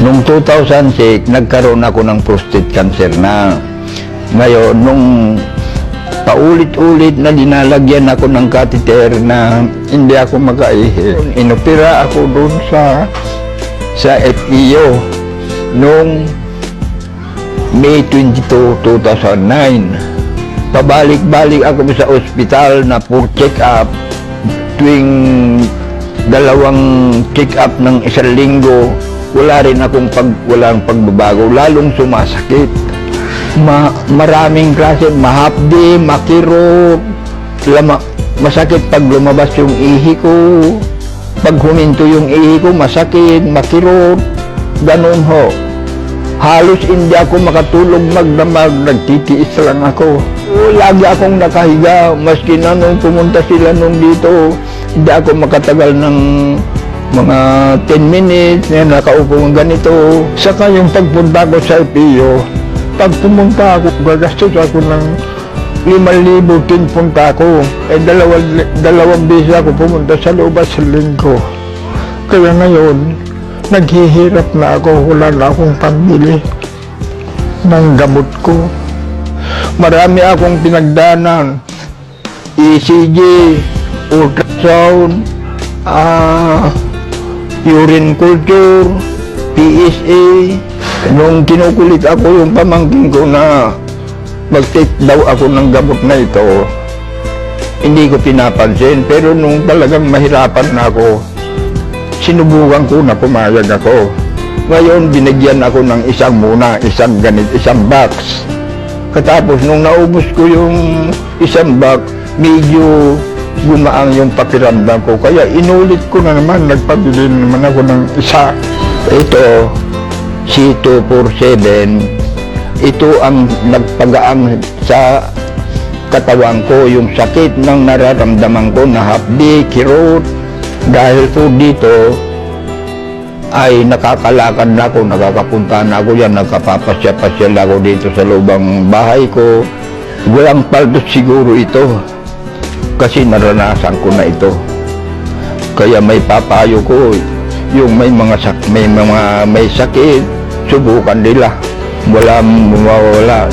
Noong 2006, nagkaroon ako ng prostate cancer na. Ngayon, nung paulit-ulit na dinalagyan ako ng catheter na hindi ako makaihi. Inopera ako doon sa FEO noong May 22, 2009. Pabalik-balik ako sa ospital na for check-up. Tuwing dalawang check-up ng isang linggo, wala rin akong walang pagbabago, lalong sumasakit. Maraming klase, mahapdi, makirot, masakit pag lumabas yung ihi ko, pag huminto yung ihi ko, masakit, makirot, ganun ho. Halos hindi ako makatulog magdamag, nagtitiis lang ako. Lagi akong nakahiga, maski na nung pumunta sila nung dito, hindi ako makatagal ng mga 10 minutes na nakaupo ng ganito. Saka yung pagpunta ko sa FEO, pag pumunta ako, gagastos ako ng 5,000 punta ko. Dalawang beses ako pumunta sa loob sa linggo. Kaya ngayon, naghihirap na ako, wala na akong pambili ng gamot ko. Marami akong pinagdanan, ECG, ultrasound, urine culture, PSA. Nung kinukulit ako yung pamangkin ko na mag-take daw ako ng gamot na ito, hindi ko pinapansin. Pero nung talagang mahirapan na ako, sinubukan ko na pumayag ako. Ngayon, binigyan ako ng isang box. Katapos, nung naubos ko yung isang box, medyo gumaang yung pakiramdam ko. Kaya inulit ko na naman, nagpabili naman ako ng isa. Ito, C247, ito ang nagpagaang sa katawan ko, yung sakit ng nararamdaman ko na hapdi, kirot. Dahil po dito ay nakakalakad na ako, nakakapunta na ako yan, nagkapapasya-pasya ako dito sa lubang bahay ko. Walang paldos siguro ito kasi naranasan ko na ito. Kaya may papayo ko, yung may sakit, subukan nila. Walang mawawala.